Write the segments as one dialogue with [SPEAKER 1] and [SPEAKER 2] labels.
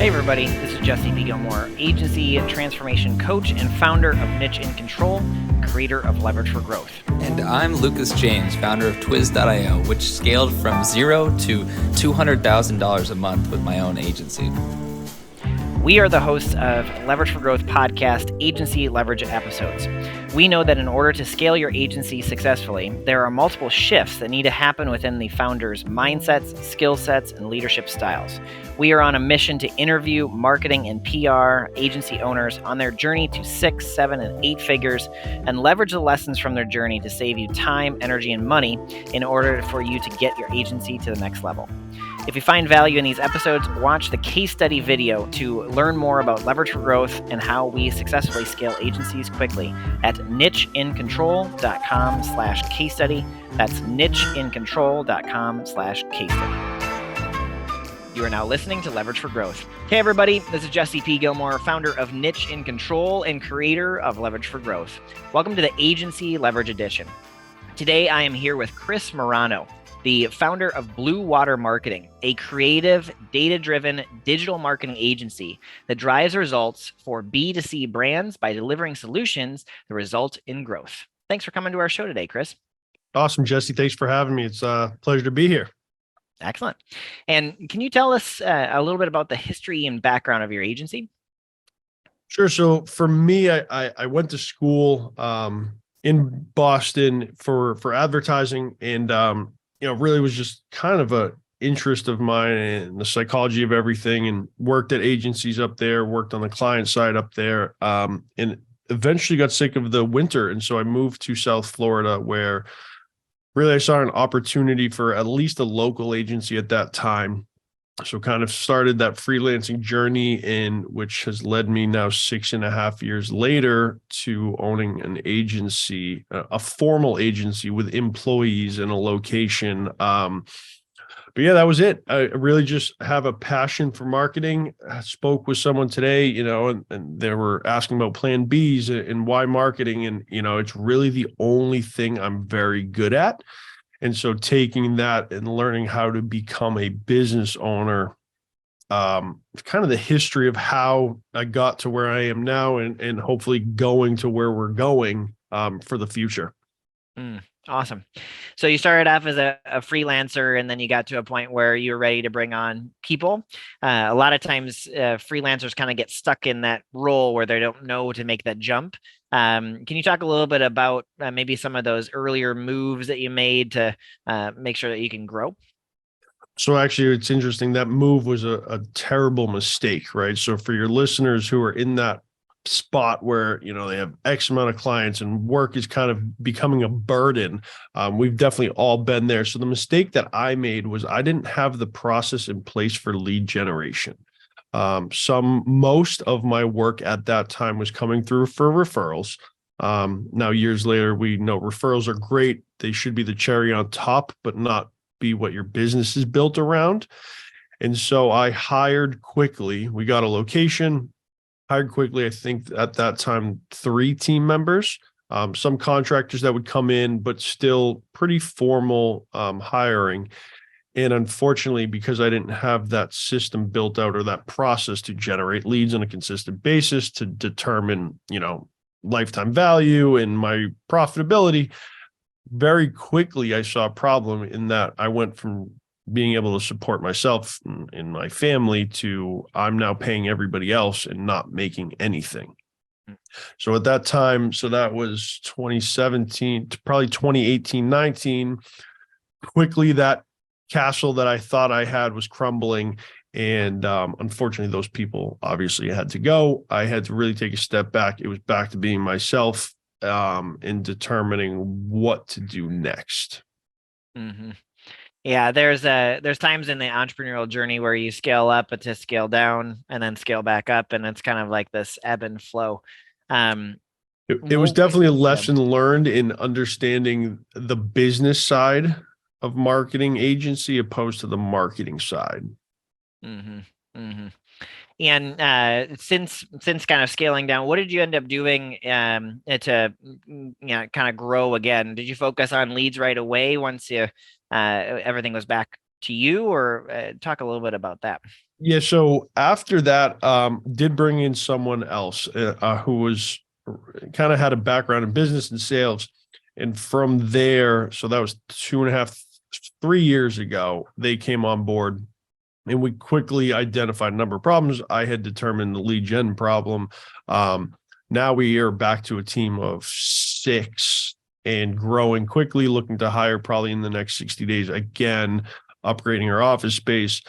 [SPEAKER 1] Hey everybody, this is Jesse B. Gilmore, agency transformation coach and founder of Niche in Control, creator of Leverage for Growth.
[SPEAKER 2] And I'm Lucas James, founder of Twiz.io, which scaled from $0 to $200,000 a month with my own agency.
[SPEAKER 1] We are the hosts of Leverage for Growth podcast agency leverage episodes. We know that in order to scale your agency successfully, there are multiple shifts that need to happen within the founder's mindsets, skill sets, and leadership styles. We are on a mission to interview marketing and PR agency owners on their journey to 6, 7, and 8 figures and leverage the lessons from their journey to save you time, energy, and money in order for you to get your agency to the next level. If you find value in these episodes, watch the case study video to learn more about Leverage for Growth and how we successfully scale agencies quickly at nicheincontrol.com/case study. That's nicheincontrol.com/case study. You are now listening to Leverage for Growth. Hey everybody, this is Jesse P. Gilmore, founder of Niche in Control and creator of Leverage for Growth. Welcome to the Agency Leverage Edition. Today I am here with Chris Marrano, the founder of Blue Water Marketing, a creative, data-driven digital marketing agency that drives results for B2C brands by delivering solutions that result in growth. Thanks for coming to our show today, Chris.
[SPEAKER 3] Awesome, Jesse. Thanks for having me. It's a pleasure to be here.
[SPEAKER 1] Excellent. And can you tell us a little bit about the history and background of your agency?
[SPEAKER 3] Sure. So for me, I went to school in Boston for advertising, and really was just kind of a interest of mine in the psychology of everything, and worked at agencies up there, worked on the client side up there, and eventually got sick of the winter. And so I moved to South Florida, where really I saw an opportunity for at least a local agency at that time. So kind of started that freelancing journey, which has led me now 6.5 years later to owning an agency, a formal agency with employees in a location. But yeah, that was it. I really just have a passion for marketing. I spoke with someone today, and they were asking about plan Bs and why marketing. And, it's really the only thing I'm very good at. And so taking that and learning how to become a business owner, kind of the history of how I got to where I am now, and hopefully going to where we're going for the future.
[SPEAKER 1] Awesome. So you started off as a freelancer, and then you got to a point where you were ready to bring on people. A lot of times freelancers kind of get stuck in that role where they don't know to make that jump. Can you talk a little bit about maybe some of those earlier moves that you made to make sure that you can grow?
[SPEAKER 3] So actually, it's interesting. That move was a terrible mistake, right? So for your listeners who are in that spot where, they have X amount of clients and work is kind of becoming a burden, we've definitely all been there. So the mistake that I made was I didn't have the process in place for lead generation. Most of my work at that time was coming through for referrals. Now, years later, we know referrals are great. They should be the cherry on top, but not be what your business is built around. And so I hired quickly. We got a location, hired quickly. I think at that time, 3 team members, some contractors that would come in, but still pretty formal hiring. And unfortunately, because I didn't have that system built out or that process to generate leads on a consistent basis to determine, lifetime value and my profitability, very quickly I saw a problem in that I went from being able to support myself and my family to I'm now paying everybody else and not making anything. So at that time, so that was 2017 to probably 2018, 19, quickly that castle that I thought I had was crumbling. And unfortunately, those people obviously had to go. I had to really take a step back. It was back to being myself in determining what to do next.
[SPEAKER 1] Mm-hmm. Yeah, there's times in the entrepreneurial journey where you scale up but to scale down and then scale back up. And it's kind of like this ebb and flow.
[SPEAKER 3] It was definitely a lesson learned in understanding the business side of marketing agency opposed to the marketing side.
[SPEAKER 1] Mm-hmm. Mm-hmm. And since kind of scaling down, what did you end up doing to kind of grow again? Did you focus on leads right away once everything was back to you, or talk a little bit about that?
[SPEAKER 3] Yeah. So after that, did bring in someone else who was kind of had a background in business and sales. And from there, so that was 2.5, 3 years ago, they came on board and we quickly identified a number of problems. I had determined the lead gen problem. Now we are back to a team of 6 and growing quickly, looking to hire probably in the next 60 days, again, upgrading our office space.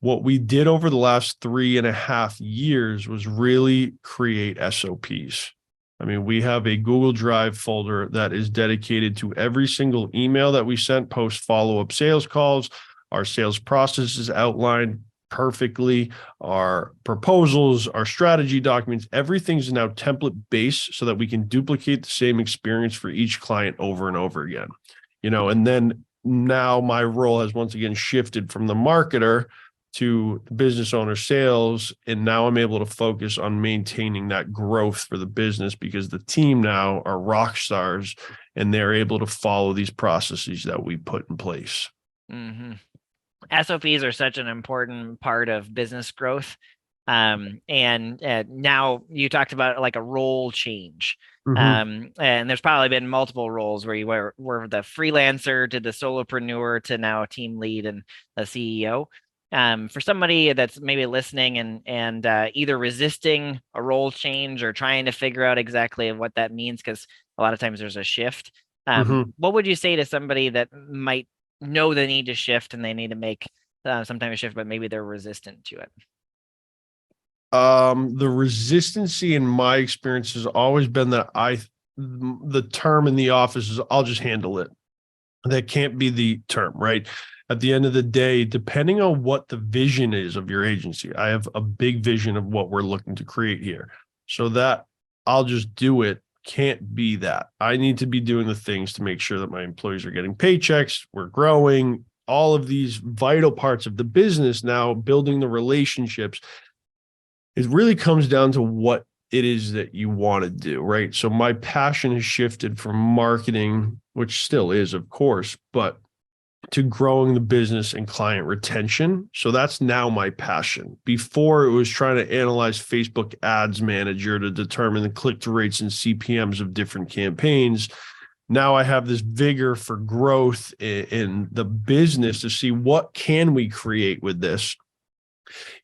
[SPEAKER 3] What we did over the last 3.5 years was really create SOPs. I mean, we have a Google Drive folder that is dedicated to every single email that we sent post follow-up sales calls. Our sales process is outlined perfectly. Our proposals, our strategy documents, everything's now template based so that we can duplicate the same experience for each client over and over again. And then now my role has once again shifted from the marketer to the business owner sales. And now I'm able to focus on maintaining that growth for the business because the team now are rock stars and they're able to follow these processes that we put in place.
[SPEAKER 1] Mm-hmm. SOPs are such an important part of business growth. And now you talked about like a role change. And there's probably been multiple roles where you were the freelancer to the solopreneur to now team lead and the CEO. For somebody that's maybe listening and either resisting a role change or trying to figure out exactly what that means, because a lot of times there's a shift. What would you say to somebody that might know the need to shift and they need to make some type of shift, but maybe they're resistant to it?
[SPEAKER 3] The resistancy in my experience has always been that the term in the office is I'll just handle it. That can't be the term, right? At the end of the day, depending on what the vision is of your agency, I have a big vision of what we're looking to create here. So that I'll just do it can't be that. I need to be doing the things to make sure that my employees are getting paychecks, we're growing, all of these vital parts of the business now, building the relationships. It really comes down to what it is that you want to do, right? So my passion has shifted from marketing, which still is, of course, but to growing the business and client retention. So that's now my passion. Before it was trying to analyze Facebook ads manager to determine the click-through rates and CPMs of different campaigns. Now I have this vigor for growth in the business to see what can we create with this.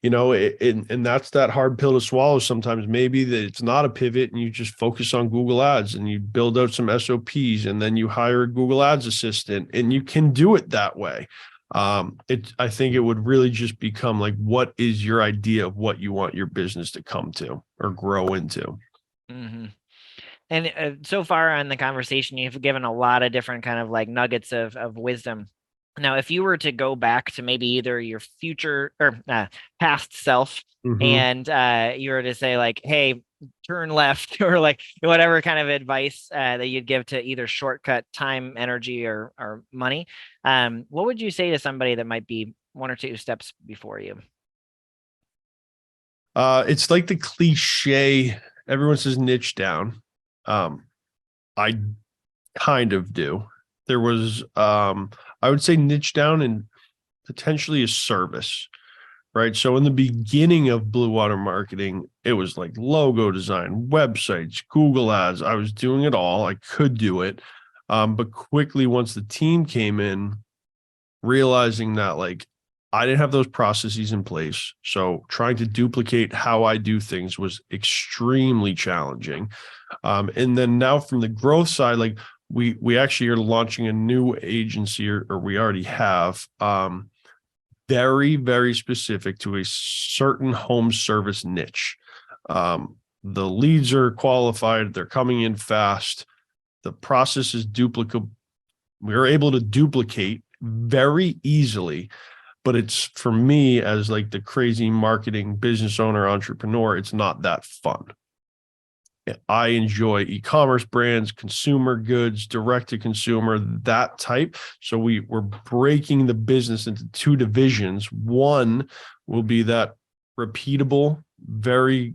[SPEAKER 3] And that's that hard pill to swallow sometimes. Maybe that it's not a pivot and you just focus on Google Ads and you build out some SOPs and then you hire a Google Ads assistant and you can do it that way. I think it would really just become like, what is your idea of what you want your business to come to or grow into?
[SPEAKER 1] Mm-hmm. And so far on the conversation, you've given a lot of different kind of like nuggets of wisdom. Now, if you were to go back to maybe either your future or past self, and you were to say like, hey, turn left, or like whatever kind of advice that you'd give to either shortcut time, energy, or money, what would you say to somebody that might be 1 or 2 steps before you?
[SPEAKER 3] It's like the cliche, everyone says niche down. I kind of do. There was, I would say niche down and potentially a service, right? So in the beginning of Blue Water Marketing, it was like logo design, websites, Google Ads. I was doing it all. I could do it. But quickly, once the team came in, realizing that like I didn't have those processes in place. So trying to duplicate how I do things was extremely challenging. And then now from the growth side, like we actually are launching a new agency, or we already have, very, very specific to a certain home service niche. The leads are qualified. They're coming in fast. The process is duplicable. We're able to duplicate very easily, but it's, for me as like the crazy marketing business owner, entrepreneur, it's not that fun. I enjoy e-commerce brands, consumer goods, direct to consumer, that type. So we're breaking the business into 2 divisions. One will be that repeatable, very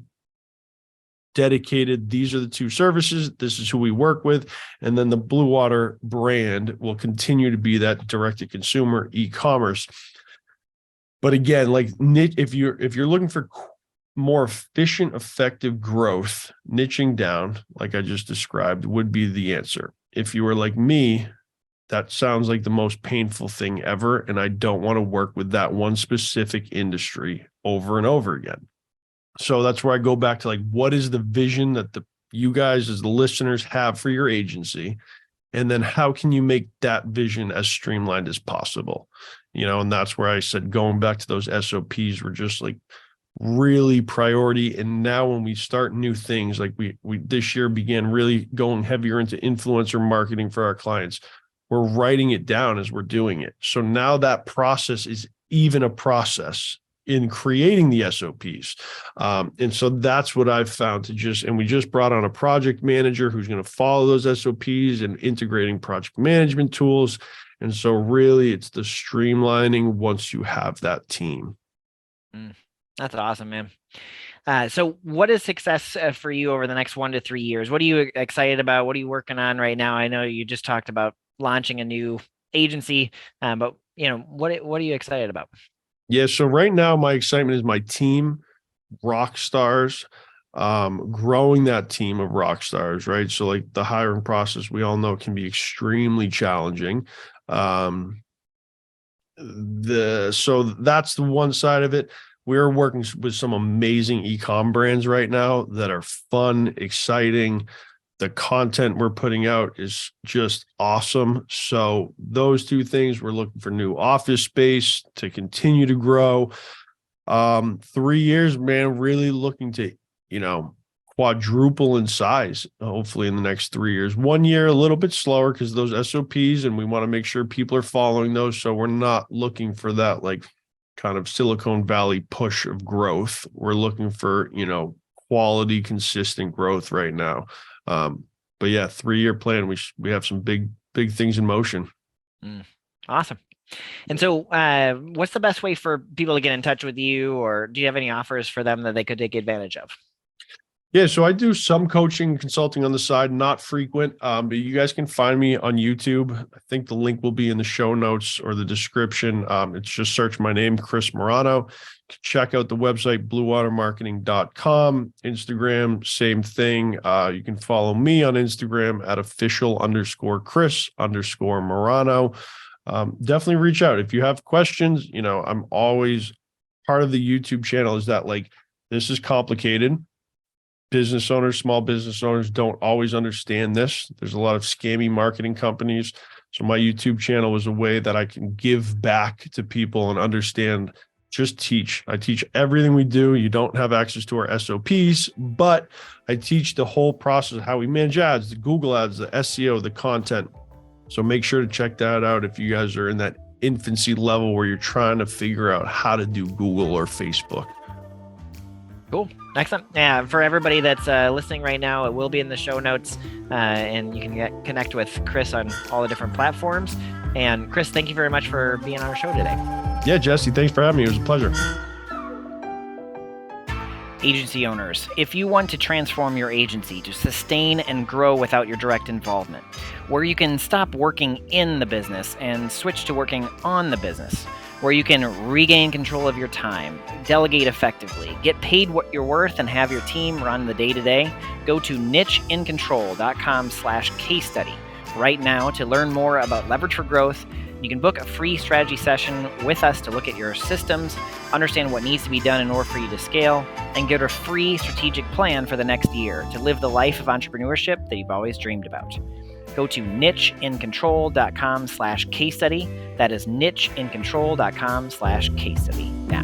[SPEAKER 3] dedicated. These are the 2 services. This is who we work with. And then the Blue Water brand will continue to be that direct to consumer e-commerce. But again, like if you're looking for more efficient, effective growth, niching down, like I just described, would be the answer. If you were like me, that sounds like the most painful thing ever, and I don't want to work with that one specific industry over and over again. So that's where I go back to, like, what is the vision that you guys as the listeners have for your agency? And then how can you make that vision as streamlined as possible? And that's where I said, going back to those SOPs were just like really priority. And now when we start new things, like we this year began really going heavier into influencer marketing for our clients, we're writing it down as we're doing it. So now that process is even a process in creating the SOPs. And so that's what I've found and we just brought on a project manager who's going to follow those SOPs and integrating project management tools. And so really it's the streamlining once you have that team.
[SPEAKER 1] That's awesome, man. So what is success for you over the next 1 to 3 years? What are you excited about? What are you working on right now? I know you just talked about launching a new agency, but what are you excited about?
[SPEAKER 3] Yeah. So right now my excitement is my team, rock stars, growing that team of rock stars, right? So like the hiring process, we all know, can be extremely challenging. So that's the one side of it. We're working with some amazing e-com brands right now that are fun, exciting. The content we're putting out is just awesome. So those two things, we're looking for new office space to continue to grow. 3 years, man, really looking to, quadruple in size, hopefully in the next 3 years. 1 year, a little bit slower because those SOPs, and we want to make sure people are following those. So we're not looking for that like kind of Silicon Valley push of growth. We're looking for, quality, consistent growth right now. But yeah, 3-year plan. We have some big things in motion.
[SPEAKER 1] Awesome. And so, what's the best way for people to get in touch with you, or do you have any offers for them that they could take advantage of?
[SPEAKER 3] Yeah, so I do some coaching, consulting on the side, not frequent, but you guys can find me on YouTube. I think the link will be in the show notes or the description. It's just search my name, Chris Marrano. Check out the website, bluewatermarketing.com. Instagram, same thing. You can follow me on Instagram at official_Chris_Marrano. Definitely reach out if you have questions. I'm always part of the YouTube channel is that, like, this is complicated. Business owners, small business owners don't always understand this. There's a lot of scammy marketing companies. So my YouTube channel is a way that I can give back to people and understand, just teach. I teach everything we do. You don't have access to our SOPs, but I teach the whole process of how we manage ads, the Google ads, the SEO, the content. So make sure to check that out if you guys are in that infancy level where you're trying to figure out how to do Google or Facebook.
[SPEAKER 1] Cool. Excellent. Yeah, for everybody that's listening right now, it will be in the show notes, and you can connect with Chris on all the different platforms. And Chris, thank you very much for being on our show today.
[SPEAKER 3] Yeah, Jesse, thanks for having me. It was a pleasure.
[SPEAKER 1] Agency owners, if you want to transform your agency to sustain and grow without your direct involvement, where you can stop working in the business and switch to working on the business, where you can regain control of your time, delegate effectively, get paid what you're worth, and have your team run the day-to-day, go to nicheincontrol.com/case study right now to learn more about Leverage for Growth. You can book a free strategy session with us to look at your systems, understand what needs to be done in order for you to scale, and get a free strategic plan for the next year to live the life of entrepreneurship that you've always dreamed about. Go to nicheincontrol.com/case study. That is nicheincontrol.com/case study now.